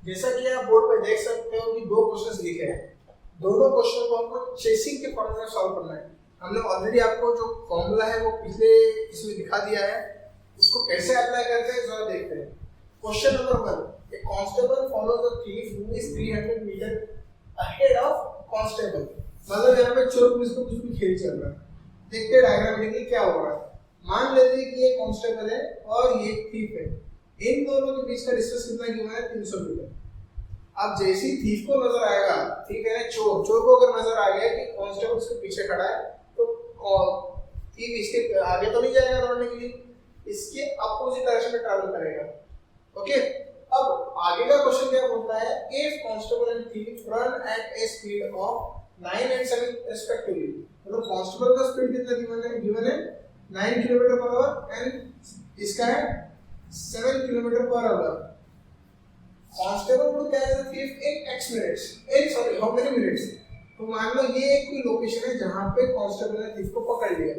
जैसा कि आप बोर्ड पे देख सकते हो कि दो क्वेश्चंस लिखे हैं, दोनों क्वेश्चन को हमको चेसिंग के फॉर्मूला में सॉल्व करना है। हमने ऑलरेडी आपको जो फॉर्मूला है वो पिछले इसमें दिखा दिया है, उसको कैसे अप्लाई करते हैं जरा देखते हैं। Question number 1, a constable follows a thief who is 300 metre ahead of constable. मतलब यहाँ पे चोर पुलिस को कुछ भी खेल चल रहा है। देखते हैं डायग्रामेटिकली क्या हो रहा है। मान लेते हैं कि ये कांस्टेबल है और ये थीफ है, इन दोनों के बीच का डिस्टेंस कितना गिवन है 300 मीटर। अब जैसे ही थीफ को नजर आएगा, ठीक है ना, चोर को अगर नजर आ गया कि कांस्टेबल उसके पीछे खड़ा है, तो थीफ इसके आगे तो नहीं जाएगा दौड़ने के लिए, इसके अपोजिट डायरेक्शन में ट्रैवल करेगा। ओके, अब आगे का क्वेश्चन क्या बोलता है, if constable and thief run at A speed of 9 and 7 respectively. मतलब कांस्टेबल का स्पीड कितना गिवन है 9 किलोमीटर पर आवर एंड इसका है 7 kilometre per hour. Constable would catch the thief in x minutes, how many minutes? तो मान लो ये एक कोई लोकेशन है जहां पे कांस्टेबल ने थीफ को पकड़ लिया।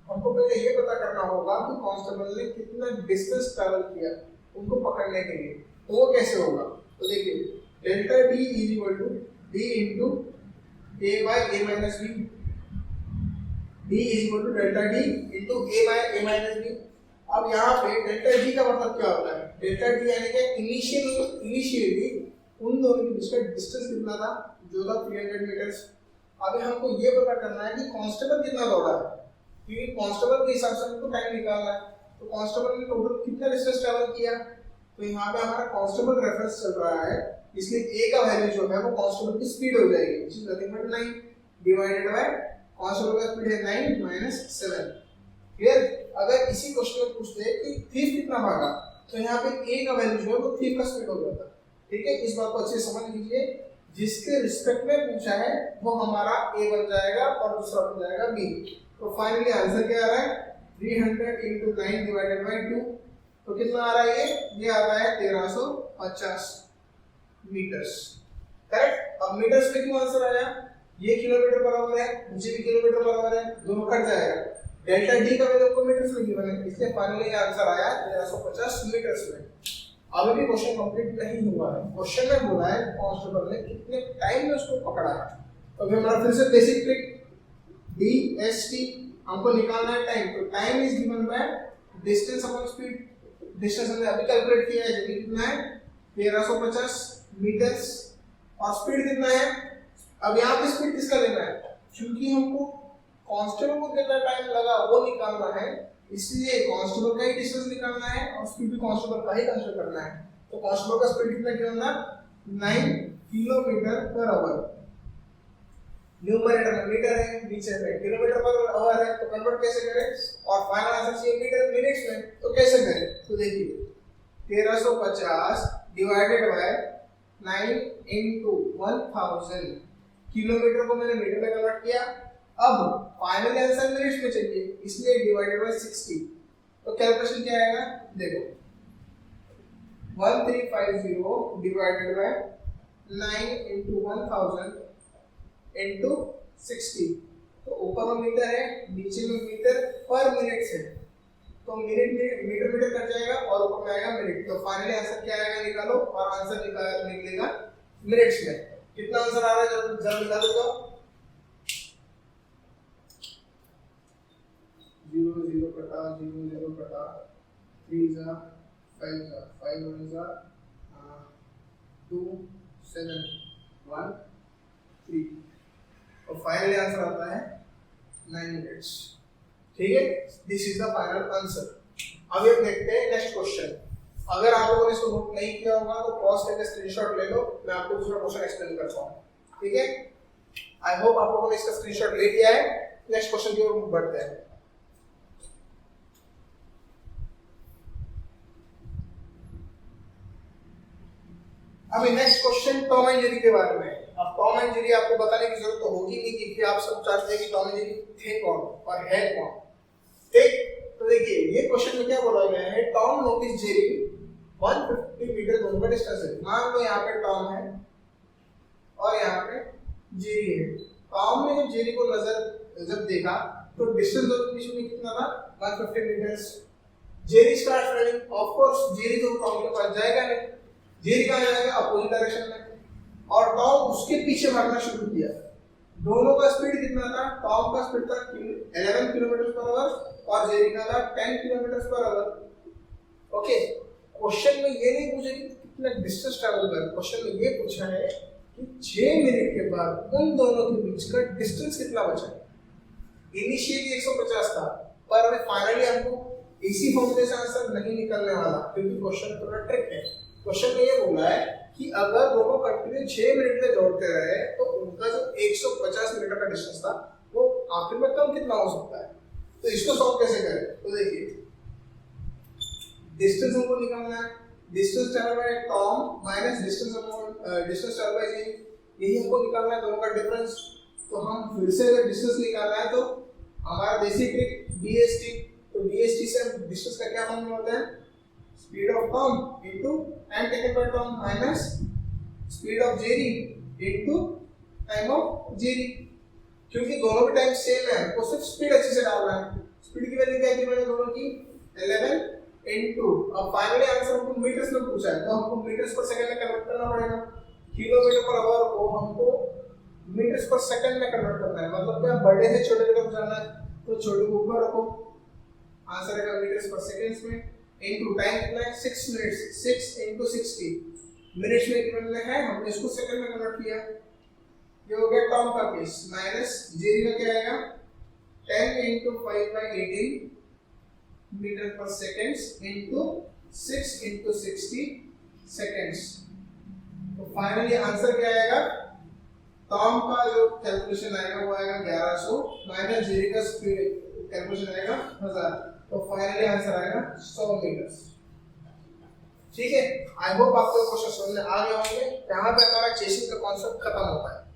हमको पहले ये पता करना होगा कि कांस्टेबल ने कितना डिस्टेंस ट्रैवल किया उनको पकड़ने के लिए। तो वो कैसे होगा, तो देखिए delta d is equal to d into a by a minus b। d is equal to delta d into a by a minus b। अब यहाँ पे डेल्टा d का मतलब क्या होता है, डेल्टा d यानी कि इनिशियली उन दोनों के बीच का डिस्टेंस कितना था, जो था 300 मीटर्स। अभी हमको ये पता करना है कि कांस्टेबल कितना दौड़ा है, क्योंकि कांस्टेबल के हिसाब से हमको टाइम निकालना है। तो कांस्टेबल ने टोटल कितना डिस्टेंस ट्रैवल किया, तो यहाँ पे हमारा कांस्टेबल रेफरेंस चल रहा है, इसलिए a का वैल्यू जो है वो कांस्टेबल की स्पीड हो जाएगी, which is nothing but 9 divided by constable का स्पीड है 9 माइनस 7। क्लियर। अगर इसी क्वेश्चन में पूछते हैं कि थीफ कितना भागा, तो यहाँ पे a का वैल्यू जो है वो थीफ का स्पीड हो जाता है। ठीक है, इस बात को अच्छे से समझ लीजिए। जिसके रिस्पेक्ट में पूछा है वो हमारा a बन जाएगा और दूसरा बन जाएगा b। तो फाइनली आंसर क्या आ रहा है, 300 into 9 divided by 2। तो कितना आ रहा है ये आ रहा है 1350 मीटर्स। करेक्ट। अब मीटर्स में क्यों आंसर आया, ये किलोमीटर पर आवर है, मुझे भी किलोमीटर पर आवर है, दोनों कट जाएगा। डेल्टा डी का वैल्यू को मीटर्स में गिवन है, इसलिए फाइनली आंसर आया 1350 मीटर्स में। अभी भी क्वेश्चन कंप्लीट नहीं हुआ है। क्वेश्चन में बोला है कांस्टेबल ने कितने टाइम में उसको पकड़ा है। तो अभी हमारा फिर से बेसिक ट्रिक DST, हमको निकालना है टाइम। तो time is given by distance upon speed. Distance हमने अभी कैलकुलेट किया है, जो कि कितना है 1350 मीटर्स, और स्पीड कितना है। अब यहाँ पे स्पीड किसका लेना है, क्योंकि हमको कांस्टेबल को कितना टाइम लगा वो निकालना है, इसलिए कांस्टेबल का ही डिस्टेंस निकालना है और स्पीड भी कांस्टेबल का ही कंसीडर करना है। तो कांस्टेबल का स्पीड कितना निकालना, 9 किलोमीटर पर आवर। न्यूमरेटर में मीटर है, नीचे में किलोमीटर पर आवर है, तो कन्वर्ट कैसे करें, और फाइनल आंसर चाहिए मीटर मिनट्स में, तो कैसे करें। तो देखिए 1350 डिवाइडेड बाय 9 into 1000। किलोमीटर को मैंने मीटर में कन्वर्ट किया। अब फाइनल आंसर मिनट्स में चाहिए, इसलिए डिवाइडेड बाय 60। तो कैलकुलेशन क्या आएगा, देखो 1350 डिवाइडेड बाय 9 into 1000 into 60। तो ऊपर में मीटर है, नीचे में मीटर पर मिनट है, तो मिनट मीटर कट जाएगा और ऊपर में आएगा मिनट। तो फाइनली आंसर क्या आएगा निकालो, और आंसर निकलेगा मिनट्स में। कितना आंसर आ रहा है जब निकालो तो 0 0 कटा 0 0 कटा 3 जा 5 जा 5 1 जा 2 7 1 3। और फाइनली आंसर आता है 9 मिनट्स। ठीक है, this is the final answer. अब ये देखते हैं नेक्स्ट क्वेश्चन। अगर आप लोगों ने इसको नोट नहीं किया होगा तो पॉज करके स्क्रीनशॉट ले लो, मैं आपको दूसरा क्वेश्चन एक्सप्लेन करता हूं। ठीक है, आई होप आप लोगों ने इसका स्क्रीनशॉट ले लिया है। नेक्स्ट क्वेश्चन की ओर बढ़ते हैं। अभी next question Tom and Jerry के बारे में है। अब टॉम एंड जेरी आपको बताने की जरूरत तो होगी नहीं, क्योंकि आप सब जानते हैं कि टॉम एंड जेरी थे कौन और है कौन। ठीक, तो देखिए ये क्वेश्चन में क्या बोला गया है, टॉम नोटिस जेरी 150 मीटर दोनों का डिस्टेंस है। मान लो यहाँ पे टॉम है और यहाँ पे जेरी है। टॉम ने जब जेरी को जब देखा तो डिस्टेंस दोनों के बीच में कितना था, 150 metres. Jerry start running, of course Jerry तो टॉम के पास जाएगा नहीं, जेरी कहाँ जाएगा, अपोजिट डायरेक्शन में, और टॉम उसके पीछे भागना शुरू किया। दोनों का स्पीड कितना था, टॉम का स्पीड था 11 किलोमीटर पर आवर और जेरी का था 10 kilometre per hour. Okay, question में ये नहीं पूछा कि कितना डिस्टेंस ट्रैवल कर, क्वेश्चन में ये पूछा है कि 6 मिनट के बाद उन दोनों के बीच का डिस्टेंस कितना बचा। इनिशियली 150 था, पर अभी फाइनली हमको इसी फॉर्मूले से आंसर नहीं निकलने वाला, क्योंकि क्वेश्चन थोड़ा ट्रिक है। क्वेश्चन में ये बोला है कि अगर दोनों कंटिन्यू 6 मिनट में दौड़ते रहे तो उनका जो 150 मीटर का डिस्टेंस था वो आखिर में कम कितना हो सकता है। तो इसको सॉल्व कैसे करें, तो देखिए डिस्टेंस हमको निकालना है, distance travel by Tom minus distance travel by Jerry, यही हमको निकालना है, दोनों का डिफरेंस। तो हम फिर से अगर डिस्टेंस निकालना है तो हमारा देसी ट्रिक डीएसटी, तो डीएसटी से डिस्टेंस का क्या फॉर्मूला होता है, speed of Tom into time taken by Tom minus speed of Jerry into time of Jerry. क्योंकि दोनों के टाइम सेम है, हमको सिर्फ स्पीड अच्छे से डालना है। स्पीड की वैल्यू क्या है मैंने दोनों की 11 इनटू, अब फाइनली आंसर हमको मीटर्स में पूछा है तो हमको मीटर्स पर सेकंड में कन्वर्ट करना पड़ेगा। किलोमीटर पर आवर को हमको मीटर्स पर सेकंड में कन्वर्ट करना है, मतलब क्या बड़े से छोटे की तरफ जाना है, तो छोटे को ऊपर रखो, आंसर आएगा मीटर्स पर सेकंड्स में, इनटू टाइम कितना है 6 मिनट्स, 6 इनटू 60 मिनट्स में कितना है, हमने इसको सेकंड में कन्वर्ट किया। ये हो गया टॉम का केस, माइनस जेरी में क्या आएगा 10 इनटू 5/18 मीटर पर सेकंड्स इनटू 6 इनटू 60 सेकंड्स। तो फाइनली आंसर क्या आएगा, टॉम का जो कैलकुलेशन आएगा वो आएगा 1100 माइनस जेरी का स्पीड कैलकुलेशन आएगा 1000, तो फाइनली आंसर आएगा 100 मीटर। ठीक है, आई होप आपको क्वेश्चन समझ में आ गया होंगे। यहाँ पे हमारा चेसिंग का कॉन्सेप्ट खत्म होता है।